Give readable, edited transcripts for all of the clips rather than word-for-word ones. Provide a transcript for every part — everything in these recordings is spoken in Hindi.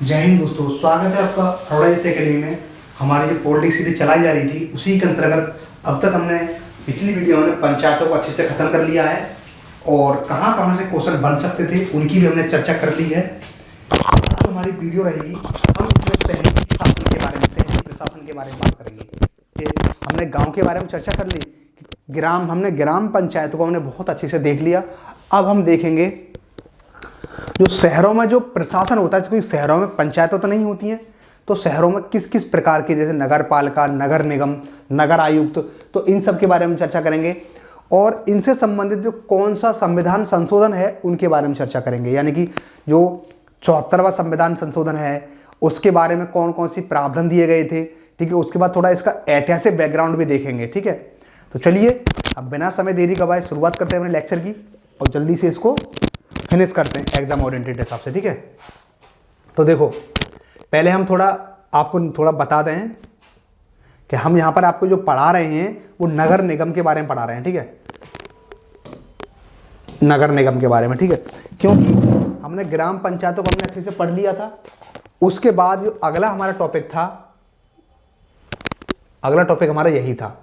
जय हिंद दोस्तों, स्वागत है आपका अरोड़ा इस एकेडमी में। हमारी जो पॉलिटिक्स सीरीज चलाई जा रही थी उसी के अंतर्गत अब तक हमने पिछली वीडियो में पंचायतों को अच्छे से ख़त्म कर लिया है और कहाँ कहाँ से क्वेश्चन बन सकते थे उनकी भी हमने चर्चा कर ली है। जो हमारी वीडियो रहेगी हम इसमें शहरी शासन के बारे में, शहरी प्रशासन के बारे में बात करेंगे। कि हमने गाँव के बारे में चर्चा कर ली, हमने ग्राम पंचायतों को हमने बहुत अच्छे से देख लिया। अब हम देखेंगे जो शहरों में जो प्रशासन होता है, क्योंकि शहरों में पंचायतें तो नहीं होती हैं, तो शहरों में किस किस प्रकार के, जैसे नगर पालिका, नगर निगम, नगर आयुक्त, तो इन सब के बारे में चर्चा करेंगे। और इनसे संबंधित जो कौन सा संविधान संशोधन है उनके बारे में चर्चा करेंगे। यानी कि जो 74वां संविधान संशोधन है उसके बारे में कौन कौन सी प्रावधान दिए गए थे, ठीक है। उसके बाद थोड़ा इसका ऐतिहासिक बैकग्राउंड भी देखेंगे, ठीक है। तो चलिए अब बिना समय देरी गवाए शुरुआत करते हैं अपने लेक्चर की और जल्दी से इसको फिनिश करते हैं एग्जाम ओरिएंटेड हिसाब से, ठीक है। तो देखो, पहले हम आपको थोड़ा बता दें कि हम यहाँ पर आपको जो पढ़ा रहे हैं वो नगर निगम के बारे में पढ़ा रहे हैं, ठीक है। नगर निगम के बारे में, ठीक है, क्योंकि हमने ग्राम पंचायतों को हमने अच्छे से पढ़ लिया था। उसके बाद जो अगला हमारा टॉपिक था, अगला टॉपिक हमारा यही था।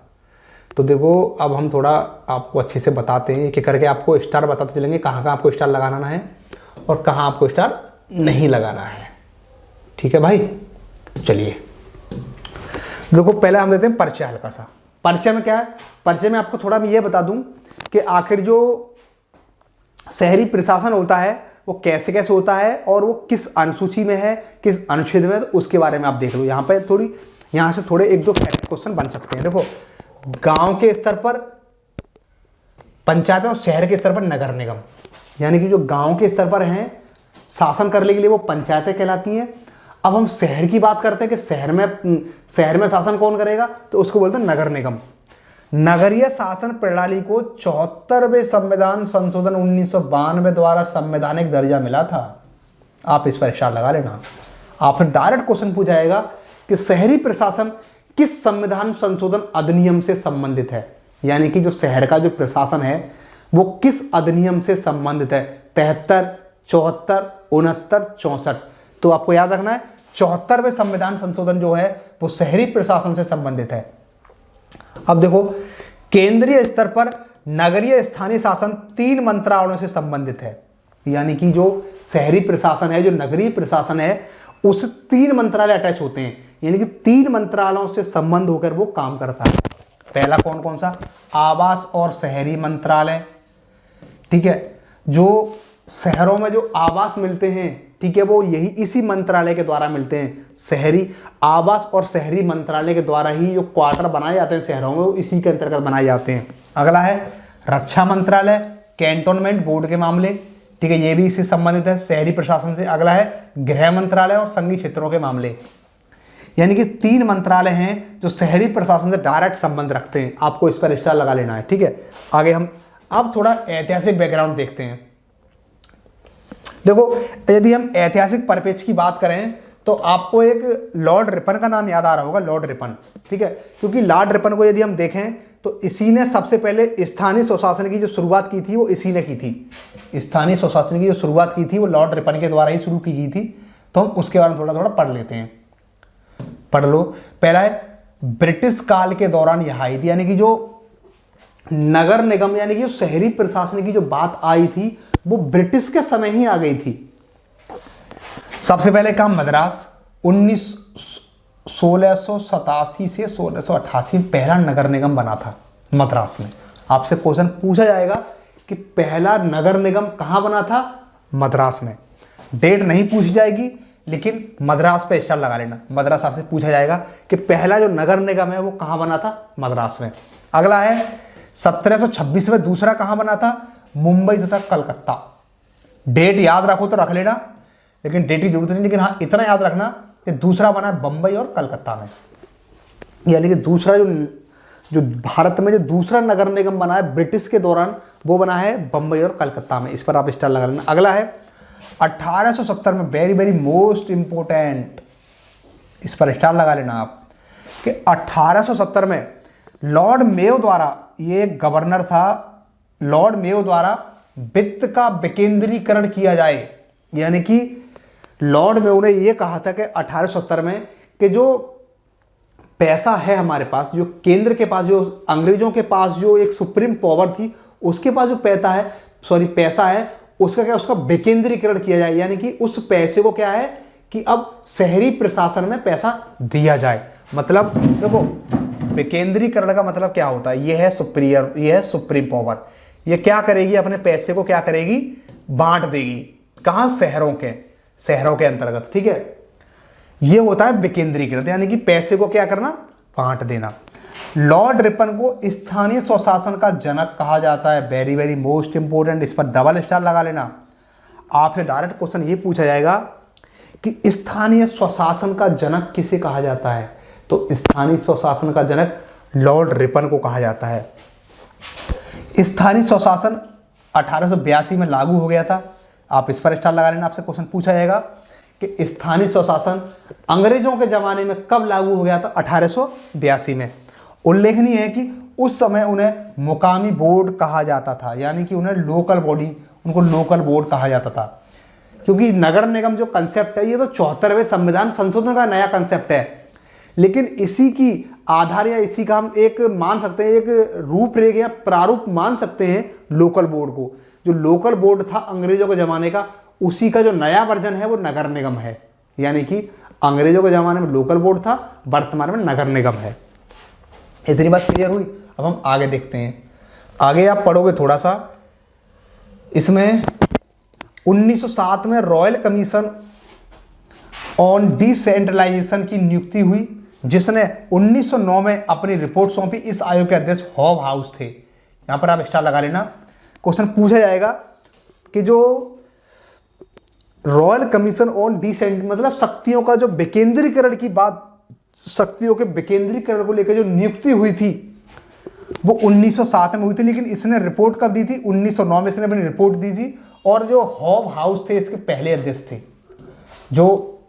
तो देखो अब हम थोड़ा आपको अच्छे से बताते हैं कि करके आपको स्टार बताते चलेंगे कहाँ कहाँ आपको स्टार लगाना है और कहाँ आपको स्टार नहीं लगाना है, ठीक है भाई। चलिए देखो, पहले हम देते हैं परिचय हल्का सा। परिचय में क्या है, परिचय में आपको थोड़ा मैं ये बता दूं कि आखिर जो शहरी प्रशासन होता है वो कैसे कैसे होता है और वो किस अनुसूची में है, किस अनुच्छेद में है, तो उसके बारे में आप देख लो। यहाँ से थोड़े एक दो क्वेश्चन बन सकते हैं। देखो, गांव के स्तर पर पंचायत और शहर के स्तर पर नगर निगम, यानी कि जो गांव के स्तर पर हैं शासन करने के लिए वो पंचायतें कहलाती हैं। अब हम शहर की बात करते हैं कि शहर में शासन कौन करेगा, तो उसको बोलते हैं नगर निगम। नगरीय शासन प्रणाली को 74वें संविधान संशोधन 1992 द्वारा संवैधानिक दर्जा मिला था। आप इस पर स्टार लगा लेना। आप फिर डायरेक्ट क्वेश्चन पूछा जाएगा कि शहरी प्रशासन किस संविधान संशोधन अधिनियम से संबंधित है, यानी कि जो शहर का जो प्रशासन है वो किस अधिनियम से संबंधित है। 73, 74, 69, 64। तो आपको याद रखना है 74वें संविधान संशोधन जो है वो शहरी प्रशासन से संबंधित है। अब देखो, केंद्रीय स्तर पर नगरीय स्थानीय शासन 3 मंत्रालयों से संबंधित है, यानी कि जो शहरी प्रशासन है, जो नगरीय प्रशासन है, उस 3 मंत्रालय अटैच होते हैं, यानी कि 3 मंत्रालयों से संबंध होकर वो काम करता है। पहला कौन कौन सा, आवास और शहरी मंत्रालय, ठीक है। जो शहरों में जो आवास मिलते हैं, ठीक है, वो इसी मंत्रालय के द्वारा मिलते हैं। शहरी आवास और शहरी मंत्रालय के द्वारा ही जो क्वार्टर बनाए जाते हैं शहरों में वो इसी के अंतर्गत बनाए जाते हैं। अगला है रक्षा मंत्रालय, कैंटोनमेंट बोर्ड के मामले, ठीक है, ये भी इससे संबंधित है शहरी प्रशासन से। अगला है गृह मंत्रालय और संघीय क्षेत्रों के मामले, यानी कि 3 मंत्रालय हैं जो शहरी प्रशासन से डायरेक्ट संबंध रखते हैं। आपको इस पर स्टार लगा लेना है, ठीक है। आगे हम अब थोड़ा ऐतिहासिक बैकग्राउंड देखते हैं। देखो, यदि हम ऐतिहासिक परिप्रेक्ष्य की बात करें तो आपको एक लॉर्ड रिपन का नाम याद आ रहा होगा, लॉर्ड रिपन, ठीक है। क्योंकि लॉर्ड रिपन को यदि हम देखें तो इसी ने सबसे पहले स्थानीय स्वशासन की जो शुरुआत की थी वो इसी ने की थी। स्थानीय स्वशासन की जो शुरुआत की थी वो लॉर्ड रिपन के द्वारा ही शुरू की गई थी। तो हम उसके बारे में थोड़ा थोड़ा पढ़ लेते हैं, पढ़ लो। पहला है ब्रिटिश काल के दौरान यह आई थी, यानी कि जो नगर निगम यानी कि जो शहरी प्रशासन की जो बात आई थी वो ब्रिटिश के समय ही आ गई थी। सबसे पहले काम मद्रास 1687 से 1688 में पहला नगर निगम बना था मद्रास में। आपसे क्वेश्चन पूछा जाएगा कि पहला नगर निगम कहां बना था, मद्रास में। डेट नहीं पूछी जाएगी लेकिन मद्रास पे स्टार लगा लेना। मद्रास आपसे पूछा जाएगा कि पहला जो नगर निगम है वो कहां बना था, मद्रास में। अगला है 1726 में दूसरा कहां बना था, मुंबई तथा कलकत्ता। डेट याद रखो तो रख लेना, लेकिन डेट की जरूरत नहीं, लेकिन हाँ इतना याद रखना कि दूसरा बना है बंबई और कलकत्ता में। यानी कि दूसरा जो भारत में जो दूसरा नगर निगम बना है ब्रिटिश के दौरान वो बना है बंबई और कलकत्ता में। इस पर आप स्टार लगा लेना। अगला है 1870 में, वेरी वेरी मोस्ट इंपोर्टेंट, इस पर स्टार लगा लेना आप, कि 1870 में लॉर्ड मेयो द्वारा, ये गवर्नर था, लॉर्ड मेयो द्वारा वित्त का विकेंद्रीकरण किया जाए, यानी कि लॉर्ड मेयो ने ये कहा था कि 1870 में कि जो पैसा है हमारे पास, जो केंद्र के पास, जो अंग्रेजों के पास जो एक सुप्रीम पावर थी, उसके पास जो पैसा है उसका क्या, उसका विकेंद्रीकरण किया जाए। यानी कि उस पैसे को क्या है कि अब शहरी प्रशासन में पैसा दिया जाए। मतलब देखो विकेंद्रीकरण का मतलब क्या होता है, यह है सुप्रीम पावर। ये क्या करेगी, अपने पैसे को क्या करेगी, बांट देगी। कहां, शहरों के अंतर्गत। ठीक है, ये होता है विकेंद्रीकृत, यानी कि पैसे को क्या करना, बांट देना। लॉर्ड रिपन को स्थानीय स्वशासन का जनक कहा जाता है। वेरी वेरी मोस्ट इंपोर्टेंट, इस पर डबल स्टार लगा लेना। आपसे डायरेक्ट क्वेश्चन ये पूछा जाएगा कि स्थानीय स्वशासन का जनक किसे कहा जाता है, तो स्थानीय स्वशासन का जनक लॉर्ड रिपन को कहा जाता है। स्थानीय स्वशासन 1882 में लागू हो गया था। आप इस पर स्टार लगा लेना, आपसे क्वेश्चन पूछा जाएगा कि स्थानीय स्वशासन अंग्रेजों के जमाने में कब लागू हो गया था, 1882 में। उल्लेखनीय है कि उस समय उन्हें मुकामी बोर्ड कहा जाता था, यानी कि उन्हें उनको लोकल बोर्ड कहा जाता था। क्योंकि नगर निगम जो कंसेप्ट है, ये तो 74वें संविधान संशोधन का नया कंसेप्ट है, लेकिन इसी की आधार या इसी का हम एक मान सकते हैं, एक रूपरेखा या प्रारूप मान सकते हैं लोकल बोर्ड को। जो लोकल बोर्ड था अंग्रेजों के जमाने का, उसी का जो नया वर्जन है वो नगर निगम है। यानी कि अंग्रेजों के जमाने में लोकल बोर्ड था, वर्तमान में नगर निगम है। इतनी बात क्लियर हुई। अब हम आगे देखते हैं। आगे आप पढ़ोगे थोड़ा सा, इसमें 1907 में रॉयल कमीशन ऑन डिसेंट्रलाइजेशन की नियुक्ति हुई, जिसने 1909 में अपनी रिपोर्ट सौंपी। इस आयोग के अध्यक्ष हॉब हाउस थे। यहां पर आप स्टार लगा लेना। क्वेश्चन पूछा जाएगा कि जो रॉयल कमीशन ऑन मतलब शक्तियों का जो विकेंद्रीकरण की बात, शक्तियों के विकेंद्रीकरण को लेकर जो नियुक्ति हुई थी वो 1907 में हुई थी, लेकिन इसने रिपोर्ट कब दी थी, 1909 में इसने अपनी रिपोर्ट दी थी। और जो हॉब हाउस थे इसके पहले अध्यक्ष थे। जो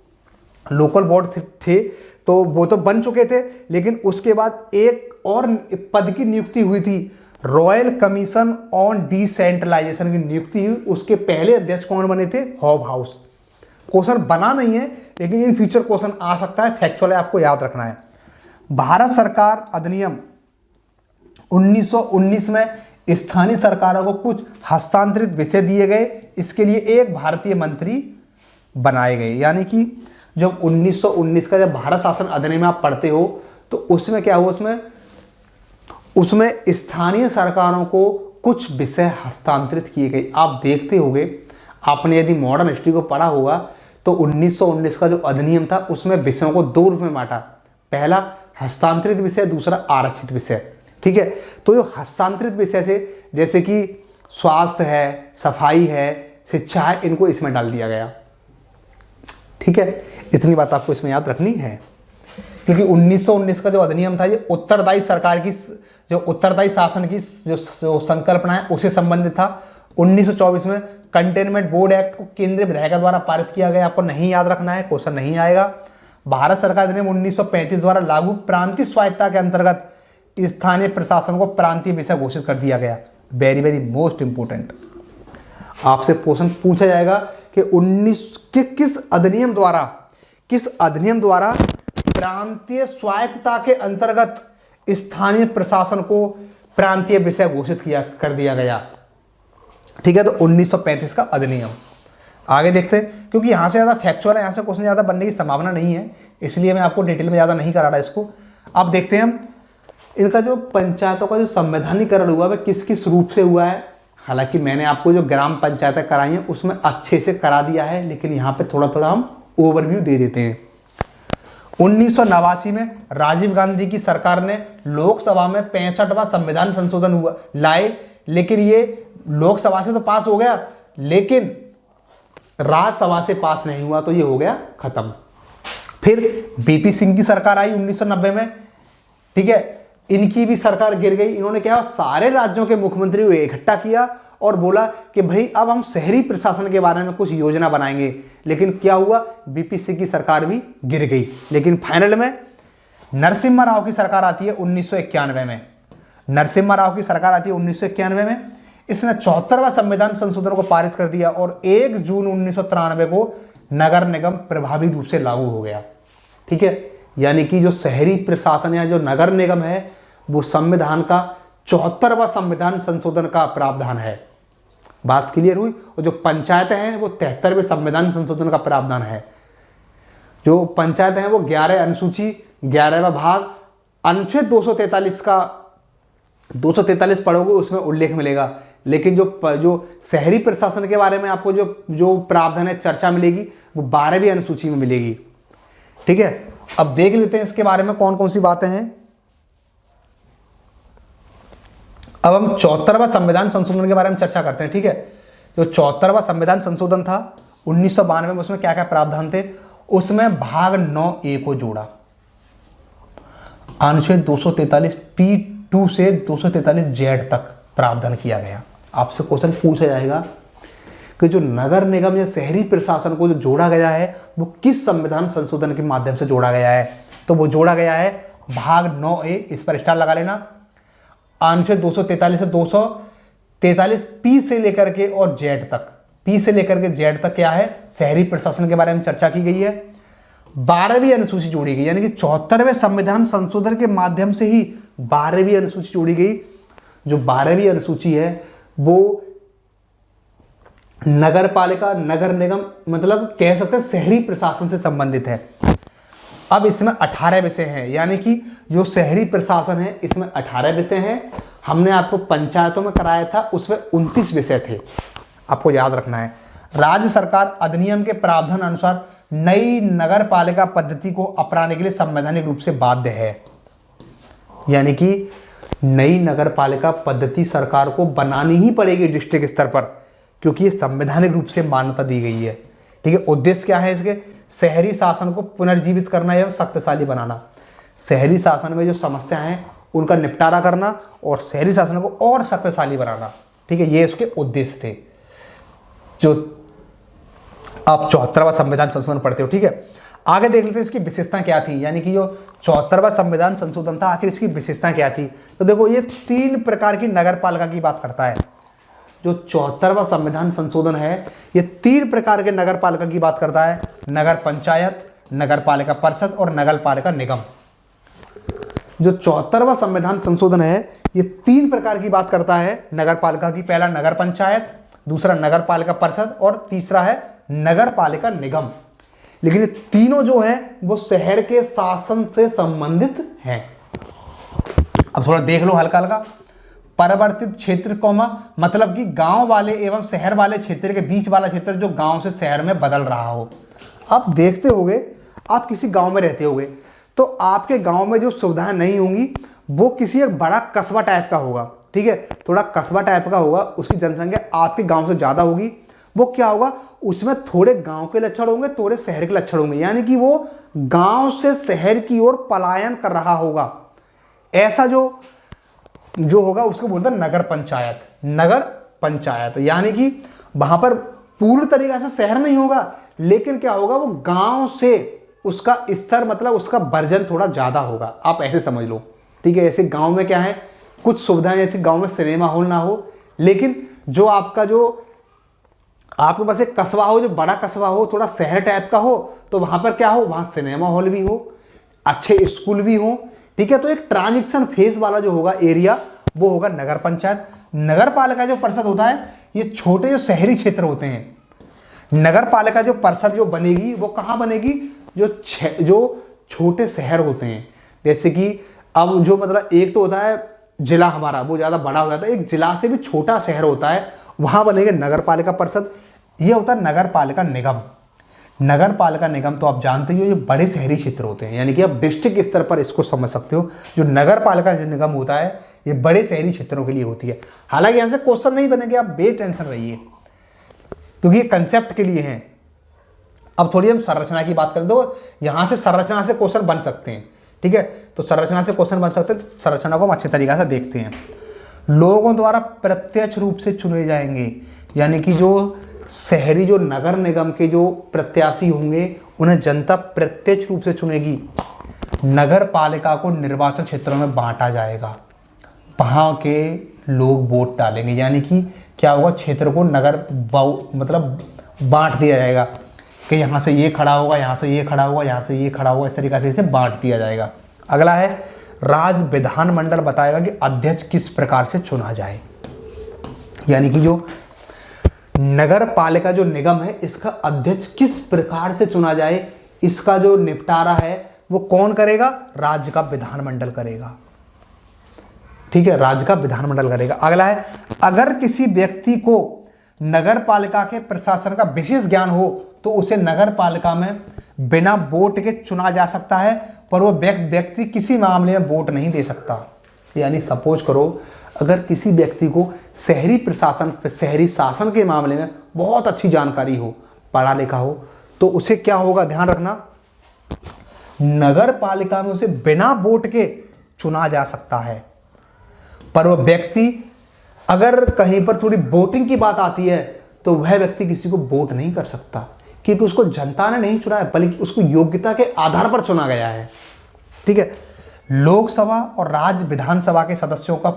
लोकल बोर्ड थे तो वो तो बन चुके थे, लेकिन उसके बाद एक और पद की नियुक्ति हुई थी, रॉयल कमीशन ऑन डिसेंट्रलाइजेशन की नियुक्ति हुई। उसके पहले अध्यक्ष कौन बने थे, हॉब हाउस। क्वेश्चन बना नहीं है, लेकिन इन फ्यूचर क्वेश्चन आ सकता है, फैक्चुअल है, आपको याद रखना है। भारत सरकार अधिनियम 1919 में स्थानीय सरकारों को कुछ हस्तांतरित विषय दिए गए। इसके लिए एक भारतीय मंत्री बनाए गए। यानी कि जब 1919 का जब भारत शासन अधिनियम आप पढ़ते हो तो उसमें क्या हुआ, उसमें स्थानीय सरकारों को कुछ विषय हस्तांतरित किए गए। आप देखते होंगे, आपने यदि मॉडर्न हिस्ट्री को पढ़ा होगा तो 1919 का जो अधिनियम था उसमें विषयों को दो रूप में बांटा। पहला हस्तांतरित विषय, दूसरा आरक्षित विषय। ठीक है, तो जो हस्तांतरित विषय से जैसे कि स्वास्थ्य है, सफाई है, शिक्षा है, इनको इसमें डाल दिया गया। ठीक है, इतनी बात आपको इसमें याद रखनी है, क्योंकि 1919 का जो अधिनियम था ये उत्तरदायी सरकार की, जो उत्तरदायी शासन की जो संकल्पना है उसे संबंधित था। 1924 में कंटेनमेंट बोर्ड एक्ट को केंद्रीय विधायिका द्वारा पारित किया गया। आपको नहीं याद रखना है, क्वेश्चन नहीं आएगा। भारत सरकार अधिनियम 1935 द्वारा लागू प्रांतीय स्वायत्तता के अंतर्गत स्थानीय प्रशासन को प्रांतीय विषय घोषित कर दिया गया। वेरी वेरी मोस्ट इंपोर्टेंट, आपसे क्वेश्चन पूछा जाएगा कि किस अधिनियम द्वारा प्रांतीय स्वायत्तता के अंतर्गत स्थानीय प्रशासन को प्रांतीय विषय घोषित कर दिया गया। ठीक है, तो 1935 का अधिनियम। आगे देखते हैं, क्योंकि यहां से ज्यादा फैक्चुअल है, यहां से क्वेश्चन ज्यादा बनने की संभावना नहीं है, इसलिए मैं आपको डिटेल में ज्यादा नहीं करा रहा इसको। अब देखते हैं हम इनका जो पंचायतों का जो संवैधानिकरण हुआ वह किस किस रूप से हुआ है। हालांकि मैंने आपको जो ग्राम पंचायतें कराई हैं उसमें अच्छे से करा दिया है, लेकिन यहाँ पे थोड़ा थोड़ा हम ओवरव्यू दे देते हैं। 1989 में राजीव गांधी की सरकार ने लोकसभा में 65वां संविधान संशोधन लाए, लेकिन ये लोकसभा से तो पास हो गया, लेकिन राज्यसभा से पास नहीं हुआ, तो ये हो गया खत्म। फिर बीपी सिंह की सरकार आई 1990 में। ठीक है, इनकी भी सरकार गिर गई। इन्होंने क्या, सारे राज्यों के मुख्यमंत्री को इकट्ठा किया और बोला कि भाई अब हम शहरी प्रशासन के बारे में कुछ योजना बनाएंगे। लेकिन क्या हुआ, बीपी सिंह की सरकार भी गिर गई। लेकिन फाइनल में नरसिम्हा राव की सरकार आती है 1991 में। नरसिम्हा राव की सरकार आती है 1991 में। इसने 74वां संविधान संशोधन को पारित कर दिया और 1 जून 1993 को नगर निगम प्रभावी रूप से लागू हो गया। ठीक है, यानी कि जो शहरी प्रशासन या जो नगर निगम है वो संविधान का 74वां संविधान संशोधन का प्रावधान है। बात क्लियर हुई। और जो पंचायतें हैं वो 73वें संविधान संशोधन का प्रावधान है। जो पंचायतें हैं वो 11 अनुसूची 11वां भाग अनुच्छेद 243 का 243 पढ़ोगे उसमें उल्लेख मिलेगा। लेकिन जो शहरी प्रशासन के बारे में आपको जो प्रावधान है चर्चा मिलेगी वो 12वीं अनुसूची में मिलेगी। ठीक है, अब देख लेते हैं इसके बारे में कौन कौन सी बातें हैं। अब हम 74वां संविधान संशोधन के बारे में चर्चा करते हैं। ठीक है, जो 74वां संविधान संशोधन था 1992 में, उसमें क्या क्या प्रावधान थे। उसमें भाग 9A को जोड़ा, अनुच्छेद 243P2 से 243Z तक प्रावधान किया गया। आपसे क्वेश्चन पूछा जाएगा कि जो नगर निगम या शहरी प्रशासन को जो जोड़ा गया है वो किस संविधान संशोधन के माध्यम से जोड़ा गया है। तो वो जोड़ा गया है भाग 9A, इस पर स्टार लगा लेना, अनुच्छेद 243 से 243P से लेकर के और जेड तक, P से लेकर के जेड तक क्या है, शहरी प्रशासन के बारे में चर्चा की गई है। 12वीं अनुसूची जोड़ी गई, यानी कि 74वें संविधान संशोधन के माध्यम से ही 12वीं अनुसूची जोड़ी गई। जो 12वीं अनुसूची है वो नगर पालिका नगर निगम मतलब कह सकते हैं शहरी प्रशासन से संबंधित है। अब इसमें 18 विषय हैं, यानी कि जो शहरी प्रशासन है इसमें 18 विषय हैं। हमने आपको पंचायतों में कराया था, उसमें 29 विषय थे, आपको याद रखना है। राज्य सरकार अधिनियम के प्रावधान अनुसार नई नगर पालिका पद्धति को अपनाने के लिए संवैधानिक रूप से बाध्य है। यानी कि नई नगर पालिका पद्धति सरकार को बनानी ही पड़ेगी डिस्ट्रिक्ट स्तर पर, क्योंकि ये संवैधानिक रूप से मान्यता दी गई है। ठीक है, उद्देश्य क्या है इसके, शहरी शासन को पुनर्जीवित करना एवं शक्तिशाली बनाना। शहरी शासन में जो समस्या हैं उनका निपटारा करना और शहरी शासन को और शक्तिशाली बनाना। ठीक है, ये उसके उद्देश्य थे। जो आप 74वां संविधान संशोधन पढ़ते हो। ठीक है, आगे देख लेते हैं इसकी विशेषताएं क्या थी। यानी कि जो 74वां संविधान संशोधन था आखिर इसकी विशेषताएं क्या थी। तो देखो, ये 3 प्रकार की नगर पालिका की बात करता है। जो 74वां संविधान संशोधन है ये 3 प्रकार के नगर पालिका की बात करता है, नगर पंचायत, नगर पालिका परिषद और नगर पालिका निगम। जो 74वां संविधान संशोधन है ये 3 प्रकार की बात करता है नगर पालिका की। पहला नगर पंचायत, दूसरा नगर पालिका परिषद और तीसरा है नगर पालिका निगम। लेकिन ये तीनों जो है वो शहर के शासन से संबंधित हैं। अब थोड़ा देख लो हल्का हल्का। परिवर्तित क्षेत्र कौमा मतलब कि गांव वाले एवं शहर वाले क्षेत्र के बीच वाला क्षेत्र जो गांव से शहर में बदल रहा हो। आप देखते होंगे, आप किसी गांव में रहते होंगे तो आपके गांव में जो सुविधाएं नहीं होंगी वो किसी एक बड़ा कस्बा टाइप का होगा। ठीक है, थोड़ा कस्बा टाइप का होगा, उसकी जनसंख्या आपके गांव से ज़्यादा होगी। वो क्या होगा, उसमें थोड़े गांव के लक्षण होंगे, थोड़े शहर के लक्षण होंगे, यानी कि वो गांव से शहर की ओर पलायन कर रहा होगा। ऐसा जो होगा उसको बोलते हैं नगर पंचायत। नगर पंचायत यानी कि वहां पर पूर्ण तरीके से शहर नहीं होगा, लेकिन क्या होगा, वो गांव से उसका स्तर मतलब उसका वर्जन थोड़ा ज्यादा होगा। आप ऐसे समझ लो। ठीक है, ऐसे गांव में क्या है, कुछ सुविधाएं, जैसे गांव में सिनेमा हॉल ना हो, लेकिन जो आपके पास एक कस्बा हो, जो बड़ा कस्बा हो, थोड़ा शहर टाइप का हो, तो वहां पर क्या हो, वहां सिनेमा हॉल भी हो, अच्छे स्कूल भी हो। ठीक है, तो एक ट्रांजिशन फेज वाला जो होगा एरिया वो होगा नगर पंचायत। नगर पालिका जो परिषद होता है ये छोटे जो शहरी क्षेत्र होते हैं। नगर पालिका जो परिषद जो बनेगी वो कहाँ बनेगी, जो छोटे शहर होते हैं। जैसे कि अब जो मतलब एक तो होता है जिला हमारा, वो ज़्यादा बड़ा हो जाता है, एक जिला से भी छोटा शहर होता है, वहाँ बनेगा नगर पालिका परिषद। ये होता है नगर पालिका निगम। नगर पालिका निगम तो आप जानते ही हो, ये बड़े शहरी क्षेत्र होते हैं, यानी कि आप डिस्ट्रिक्ट स्तर पर इसको समझ सकते हो। जो नगर पालिका निगम होता है ये बड़े शहरी क्षेत्रों के लिए होती है। हालांकि यहाँ से क्वेश्चन नहीं बनेंगे, आप बेटेंशन रहिए, क्योंकि ये कंसेप्ट के लिए हैं। अब थोड़ी हम संरचना की बात कर दो, यहाँ से संरचना से क्वेश्चन बन सकते हैं। ठीक है, तो संरचना से क्वेश्चन बन सकते हैं, तो संरचना को हम अच्छे तरीके से देखते हैं। लोगों द्वारा प्रत्यक्ष रूप से चुने जाएंगे, यानी कि जो शहरी जो नगर निगम के जो प्रत्याशी होंगे उन्हें जनता प्रत्यक्ष रूप से चुनेगी। नगर पालिका को निर्वाचन क्षेत्रों में बांटा जाएगा, वहाँ के लोग वोट डालेंगे, यानी कि क्या होगा, क्षेत्र को नगर मतलब बांट दिया जाएगा। कि यहाँ से ये खड़ा होगा, यहाँ से ये खड़ा होगा, यहाँ से ये खड़ा होगा, इस तरीके से इसे बांट दिया जाएगा। अगला है राज्य विधानमंडल बताएगा कि अध्यक्ष किस प्रकार से चुना जाए, यानी कि जो नगर पालिका जो निगम है इसका अध्यक्ष किस प्रकार से चुना जाए, इसका जो निपटारा है वो कौन करेगा, राज्य का विधानमंडल करेगा। ठीक है, राज्य का विधानमंडल करेगा। अगला है अगर किसी व्यक्ति को नगर पालिका के प्रशासन का विशेष ज्ञान हो तो उसे नगर पालिका में बिना वोट के चुना जा सकता है, पर वो व्यक्ति किसी मामले में वोट नहीं दे सकता। यानी सपोज करो अगर किसी व्यक्ति को शहरी प्रशासन, शहरी शासन के मामले में बहुत अच्छी जानकारी हो, पढ़ा लिखा हो, तो उसे क्या होगा, ध्यान रखना, नगर पालिका में उसे बिना वोट के चुना जा सकता है। पर वह व्यक्ति अगर कहीं पर थोड़ी वोटिंग की बात आती है तो वह व्यक्ति किसी को वोट नहीं कर सकता, क्योंकि उसको जनता ने नहीं चुना है, बल्कि उसको योग्यता के आधार पर चुना गया है। ठीक है, लोकसभा और राज्य विधानसभा के सदस्यों का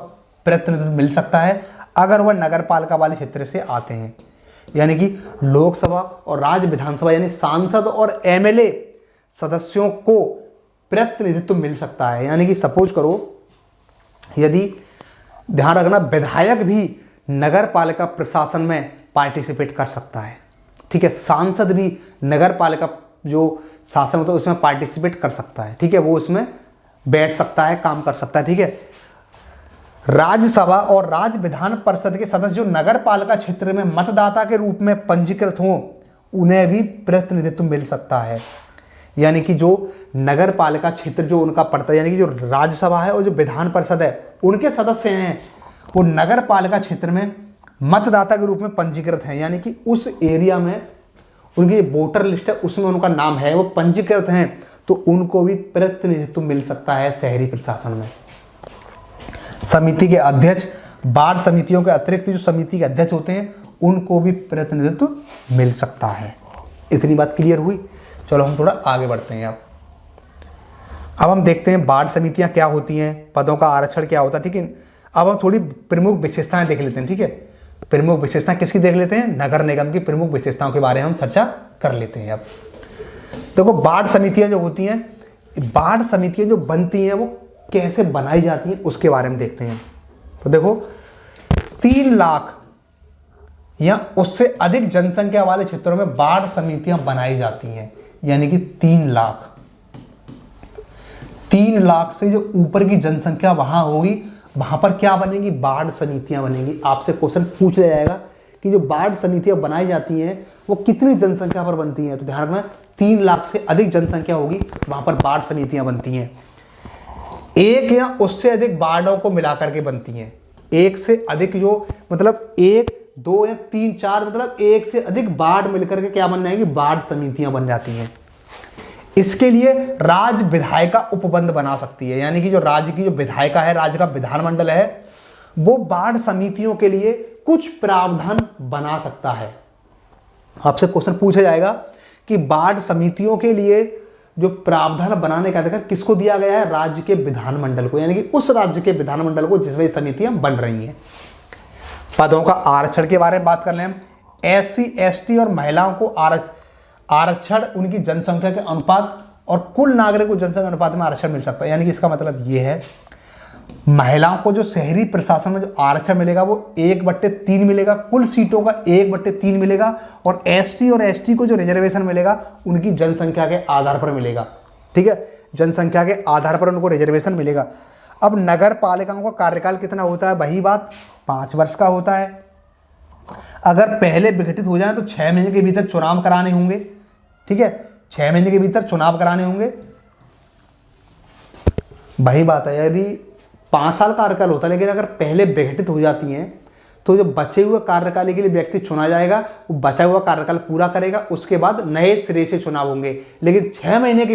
प्रतिनिधित्व मिल सकता है अगर वह नगर पालिका वाले क्षेत्र से आते हैं। यानी कि लोकसभा और राज्य विधानसभा यानी सांसद और एमएलए सदस्यों को प्रतिनिधित्व मिल सकता है। यानी कि सपोज करो, यदि ध्यान रखना, विधायक भी नगर पालिका प्रशासन में पार्टिसिपेट कर सकता है। ठीक है, सांसद भी नगर पालिका जो शासन होता है उसमें पार्टिसिपेट कर सकता है। ठीक है, वो उसमें बैठ सकता है, काम कर सकता है। ठीक है, राज्यसभा और राज्य विधान परिषद के सदस्य जो नगर पालिका क्षेत्र में मतदाता के रूप में पंजीकृत हों उन्हें भी प्रतिनिधित्व मिल सकता है। यानी कि जो नगर पालिका क्षेत्र जो उनका पड़ता है, यानी कि जो राज्यसभा है और जो विधान परिषद है उनके सदस्य हैं, वो नगर पालिका क्षेत्र में मतदाता के रूप में पंजीकृत हैं। यानी कि उस एरिया में उनकी वोटर लिस्ट है उसमें उनका नाम है, वो पंजीकृत हैं, तो उनको भी प्रतिनिधित्व मिल सकता है शहरी प्रशासन में। समिति के अध्यक्ष, वार्ड समितियों के अतिरिक्त जो समिति के अध्यक्ष होते हैं उनको भी प्रतिनिधित्व मिल सकता है। इतनी बात क्लियर हुई। चलो हम थोड़ा आगे बढ़ते हैं। अब हम देखते हैं वार्ड समितियां क्या होती हैं, पदों का आरक्षण क्या होता है। ठीक है, अब हम थोड़ी प्रमुख विशेषताएं देख लेते हैं। ठीक है, प्रमुख विशेषताएं किसकी देख लेते हैं, नगर निगम की प्रमुख विशेषताओं के बारे में हम चर्चा कर लेते हैं। अब देखो वार्ड समितियां जो होती हैं, वार्ड समितियां जो बनती हैं वो कैसे बनाई जाती हैं उसके बारे में देखते हैं। तो देखो 3 लाख या उससे अधिक जनसंख्या वाले क्षेत्रों में वार्ड समितियां बनाई जाती हैं। यानी कि 3 लाख से जो ऊपर की जनसंख्या वहां होगी वहां पर क्या बनेगी, वार्ड समितियां बनेगी। आपसे क्वेश्चन पूछ लिया जाएगा कि जो वार्ड समितियां बनाई जाती हैं वो कितनी जनसंख्या पर बनती हैं, तो ध्यान रखना 3 लाख से अधिक जनसंख्या होगी वहां पर वार्ड समितियां बनती हैं। 1 या उससे अधिक वार्डों को मिलाकर के बनती हैं। 1 से अधिक जो मतलब 1, 2 या 3, 4 मतलब 1 से अधिक वार्ड मिलकर के क्या बन जाएंगी, वार्ड समितियां बन जाती हैं। इसके लिए राज्य विधायिका उपबंध बना सकती है। यानी कि जो राज्य की जो विधायिका है, राज्य का विधानमंडल है, वो वार्ड समितियों के लिए कुछ प्रावधान बना सकता है। आपसे क्वेश्चन पूछा जाएगा कि वार्ड समितियों के लिए जो प्रावधान बनाने का अधिकार किसको दिया गया है, राज्य के विधानमंडल को। यानी कि उस राज्य के विधानमंडल को जिसमें समितियां बन रही हैं। पदों का आरक्षण के बारे में बात कर लें हम। SC, ST और महिलाओं को आरक्षण उनकी जनसंख्या के अनुपात और कुल नागरिक को जनसंख्या अनुपात में आरक्षण मिल सकता है। यानी कि इसका मतलब ये है, महिलाओं को जो शहरी प्रशासन में जो आरक्षण मिलेगा वो 1/3 मिलेगा, कुल सीटों का 1/3 मिलेगा, और SC और ST को जो रिजर्वेशन मिलेगा उनकी जनसंख्या के आधार पर मिलेगा। ठीक है, जनसंख्या के आधार पर उनको रिजर्वेशन मिलेगा। अब नगर पालिकाओं का कार्यकाल कितना होता है, वही बात 5 वर्ष का होता है। अगर पहले विघटित हो जाए तो 6 महीने के भीतर चुनाव कराने होंगे। ठीक है, 6 महीने के भीतर चुनाव कराने होंगे। वही बात है, यदि 5 साल कार्यकाल होता है लेकिन अगर पहले विघटित हो जाती हैं तो जो बचे हुए कार्यकाल के लिए व्यक्ति चुना जाएगा, वो बचा हुआ कार्यकाल पूरा करेगा, उसके बाद नए सिरे से चुनाव होंगे। लेकिन 6 महीने के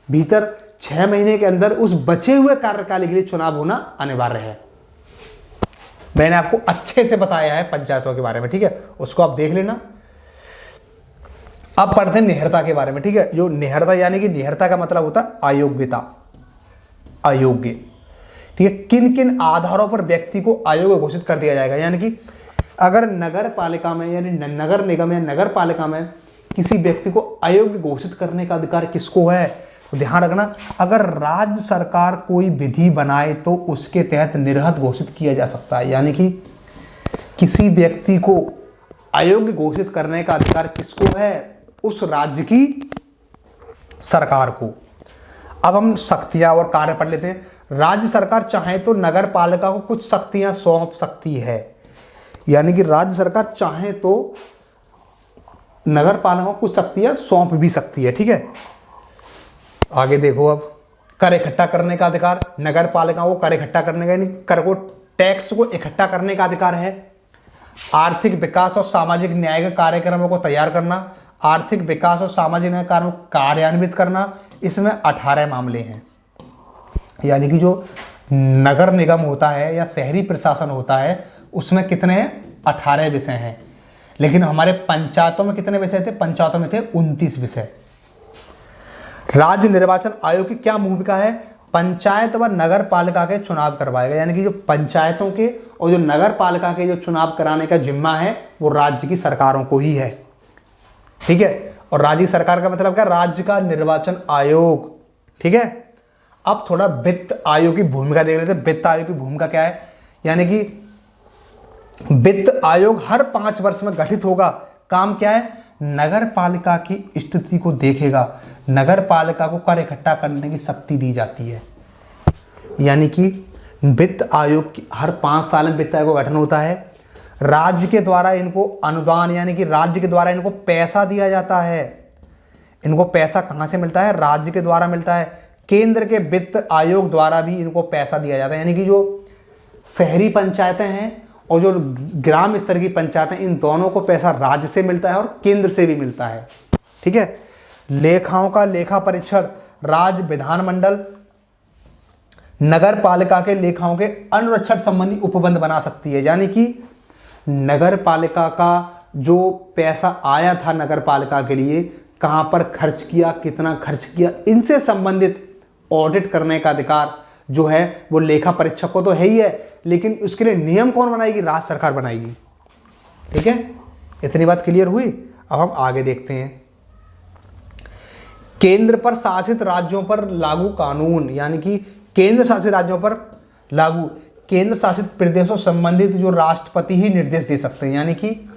भीतर 6 महीने के अंदर उस बचे हुए कार्यकाल के लिए चुनाव होना अनिवार्य है। मैंने आपको अच्छे से बताया है पंचायतों के बारे में। ठीक है, उसको आप देख लेना। अब पढ़ते हैं निहरता के बारे में। ठीक है, जो निहरता यानी कि निहरता का मतलब होता है अयोग्यता, अयोग्य। ठीक है, किन किन आधारों पर व्यक्ति को अयोग्य घोषित कर दिया जाएगा। यानी कि अगर नगर पालिका में यानी नगर निगम या नगर पालिका में किसी व्यक्ति को अयोग्य घोषित करने का अधिकार किसको है? तो ध्यान रखना, अगर राज्य सरकार कोई विधि बनाए तो उसके तहत निर्हत घोषित किया जा सकता है। यानी कि किसी व्यक्ति को अयोग्य घोषित करने का अधिकार किसको है? उस राज्य की सरकार को। अब हम शक्तियां और कार्य पढ़ लेते हैं। राज्य सरकार चाहे तो नगर पालिका को कुछ शक्तियां सौंप सकती है। यानी कि राज्य सरकार चाहे तो नगर पालिका को कुछ शक्तियां सौंप भी सकती है। ठीक है, आगे देखो। अब कर इकट्ठा करने का अधिकार, नगर पालिका को कर इकट्ठा करने का, यानी कर को, टैक्स को इकट्ठा करने का अधिकार है। आर्थिक विकास और सामाजिक न्याय के कार्यक्रमों को तैयार करना, आर्थिक विकास और सामाजिक न्याय कार्यों को कार्यान्वित करना, इसमें 18 मामले हैं। यानी कि जो नगर निगम होता है या शहरी प्रशासन होता है उसमें कितने हैं? 18 विषय हैं। लेकिन हमारे पंचायतों में कितने विषय थे? पंचायतों में थे 29 विषय। राज्य निर्वाचन आयोग की क्या भूमिका है? पंचायत व नगर पालिका के चुनाव करवाएगा। यानी कि जो पंचायतों के और जो नगर पालिका के जो चुनाव कराने का जिम्मा है वो राज्य की सरकारों को ही है। ठीक है, और राज्य सरकार का मतलब क्या? राज्य का निर्वाचन आयोग। ठीक है, अब थोड़ा वित्त आयोग की भूमिका देख रहे थे। वित्त आयोग की भूमिका क्या है? यानी कि वित्त आयोग हर 5 वर्ष में गठित होगा। काम क्या है? नगर पालिका की स्थिति को देखेगा। नगर पालिका को कर इकट्ठा करने की शक्ति दी जाती है। यानी कि वित्त आयोग की हर 5 साल में वित्त आयोग का गठन होता है। राज्य के द्वारा इनको अनुदान, यानी कि राज्य के द्वारा इनको पैसा दिया जाता है। इनको पैसा कहाँ से मिलता है? राज्य के द्वारा मिलता है। केंद्र के वित्त आयोग द्वारा भी इनको पैसा दिया जाता है। यानी कि जो शहरी पंचायतें हैं और जो ग्राम स्तर की पंचायतें, इन दोनों को पैसा राज्य से मिलता है और केंद्र से भी मिलता है। ठीक है, लेखाओं का लेखा परीक्षण राज्य विधानमंडल नगर पालिका के लेखाओं के अनुरक्षण संबंधी उपबंध बना सकती है। यानी कि नगर पालिका का जो पैसा आया था नगर पालिका के लिए, कहां पर खर्च किया, कितना खर्च किया, इनसे संबंधित ऑडिट करने का अधिकार जो है वो लेखा परीक्षक को तो है ही है, लेकिन उसके लिए नियम कौन बनाएगी? राज्य सरकार बनाएगी। ठीक है, इतनी बात क्लियर हुई। अब हम आगे देखते हैं। केंद्र पर शासित राज्यों पर लागू कानून, यानी कि केंद्र शासित राज्यों पर लागू, केंद्र शासित प्रदेशों संबंधित जो राष्ट्रपति ही निर्देश दे सकते हैं। यानी कि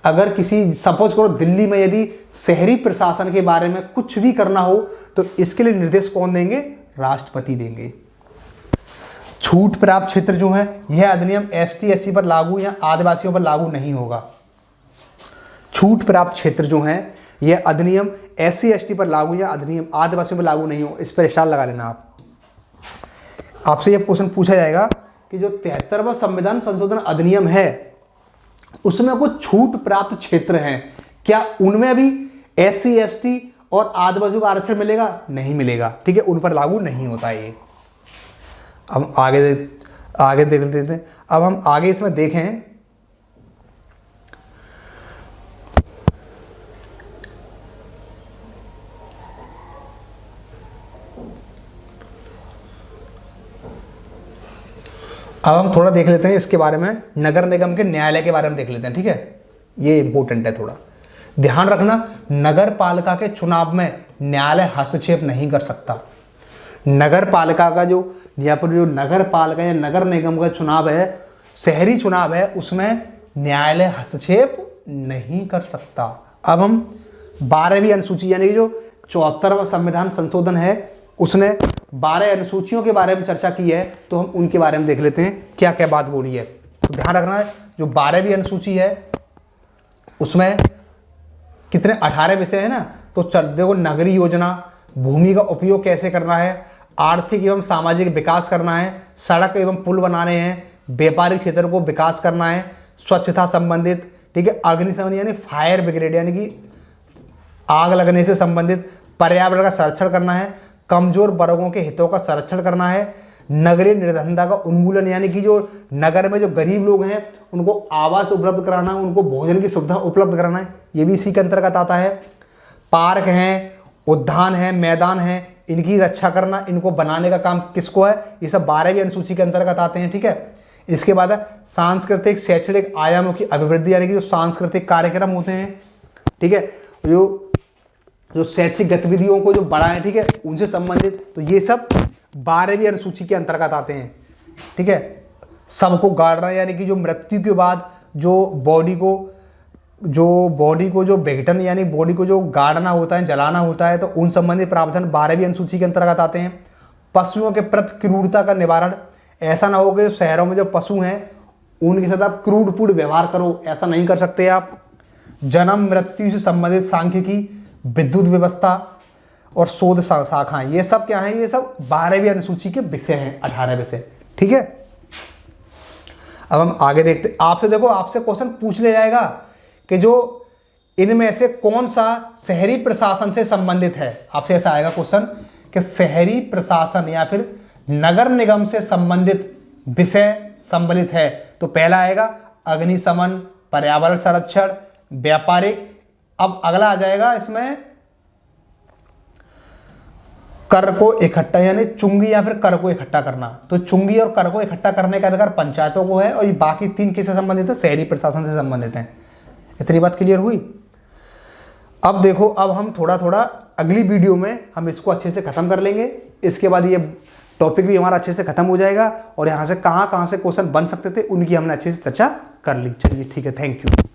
अगर किसी, सपोज करो दिल्ली में यदि शहरी प्रशासन के बारे में कुछ भी करना हो तो इसके लिए निर्देश कौन देंगे? राष्ट्रपति देंगे। छूट प्राप्त क्षेत्र जो है, यह अधिनियम एसटी एससी पर लागू या आदिवासियों पर लागू नहीं होगा। छूट प्राप्त क्षेत्र जो है यह अधिनियम एससी एसटी पर लागू या अधिनियम आदिवासियों पर लागू नहीं हो। इस पर स्टार लगा लेना। आपसे यह क्वेश्चन पूछा जाएगा कि जो 73वां संविधान संशोधन अधिनियम है उसमें कुछ छूट प्राप्त क्षेत्र हैं, क्या उनमें भी एससी एसटी और आदिवासियों का आरक्षण मिलेगा? नहीं मिलेगा। ठीक है, उन पर लागू नहीं होता है ये। अब आगे देख लेते हैं। अब हम आगे इसमें देखें, अब हम थोड़ा देख लेते हैं इसके बारे में, नगर निगम के न्यायालय के बारे में देख लेते हैं। ठीक है, ये इंपॉर्टेंट है, थोड़ा ध्यान रखना। नगर पालिका के चुनाव में न्यायालय हस्तक्षेप नहीं कर सकता। नगर पालिका का जो, या फिर जो नगर पालिका या नगर निगम का चुनाव है, शहरी चुनाव है, उसमें न्यायालय हस्तक्षेप नहीं कर सकता। अब हम 12वीं अनुसूची, यानी कि जो 74वां संविधान संशोधन है उसने 12 अनुसूचियों के बारे में चर्चा की है, तो हम उनके बारे में देख लेते हैं क्या क्या बात बोली है। तो ध्यान रखना है, जो 12वीं अनुसूची है उसमें कितने 18 विषय है ना। तो देखो, नगरीय योजना, भूमि का उपयोग कैसे करना है, आर्थिक एवं सामाजिक विकास करना है, सड़क एवं पुल बनाने हैं, व्यापारिक क्षेत्र को विकास करना है, स्वच्छता संबंधित, ठीक है, अग्निशमन यानी फायर ब्रिगेड यानी कि आग लगने से संबंधित, पर्यावरण का संरक्षण करना है, कमजोर वर्गों के हितों का संरक्षण करना है, नगरीय निर्धनता का उन्मूलन यानी कि जो नगर में जो गरीब लोग हैं उनको आवास उपलब्ध कराना, उनको भोजन की सुविधा उपलब्ध कराना है, ये भी इसी के अंतर्गत आता है। पार्क हैं, उद्यान हैं, मैदान हैं, इनकी रक्षा करना, इनको बनाने का काम किसको है? ये सब 12वीं अनुसूची के अंतर्गत आते हैं। ठीक है, इसके बाद है सांस्कृतिक शैक्षणिक आयामों की अभिवृद्धि यानी कि जो सांस्कृतिक कार्यक्रम होते हैं, ठीक है, जो शैक्षिक गतिविधियों को जो बढ़ाएं, ठीक है, उनसे संबंधित, तो ये सब 12वीं अनुसूची के अंतर्गत आते हैं। ठीक है, सबको गाड़ना यानी कि जो मृत्यु के बाद जो बॉडी को जो विघटन यानी बॉडी को जो गाड़ना होता है, जलाना होता है, तो उन संबंधित प्रावधान 12वीं अनुसूची के अंतर्गत आते हैं। पशुओं के प्रति क्रूरता का निवारण, ऐसा ना हो कि जो शहरों में जो पशु हैं उनके साथ आप क्रूरपूर्ण व्यवहार करो, ऐसा नहीं कर सकते आप। जन्म मृत्यु से संबंधित सांख्यिकी, विद्युत व्यवस्था और शोध शाखाएं, ये सब क्या है, ये सब 12वीं अनुसूची के विषय हैं, 18 विषय। ठीक है, अब हम आगे देखते। आपसे क्वेश्चन पूछ लिया जाएगा कि जो इनमें से कौन सा शहरी प्रशासन से संबंधित है। आपसे ऐसा आएगा क्वेश्चन कि शहरी प्रशासन या फिर नगर निगम से संबंधित विषय सम्मिलित है। तो पहला आएगा अग्निशमन, पर्यावरण संरक्षण, व्यापारिक। अब अगला आ जाएगा इसमें कर को इकट्ठा यानी चुंगी या फिर कर को इकट्ठा करना। तो चुंगी और कर को इकट्ठा करने का अधिकार पंचायतों को है और ये बाकी 3 किससे संबंधित है, शहरी प्रशासन से संबंधित हैं। इतनी बात क्लियर हुई। अब देखो, अब हम थोड़ा थोड़ा अगली वीडियो में हम इसको अच्छे से खत्म कर लेंगे। इसके बाद ये टॉपिक भी हमारा अच्छे से खत्म हो जाएगा और यहाँ से कहाँ से क्वेश्चन बन सकते थे उनकी हमने अच्छे से चर्चा कर ली। चलिए ठीक है, थैंक यू।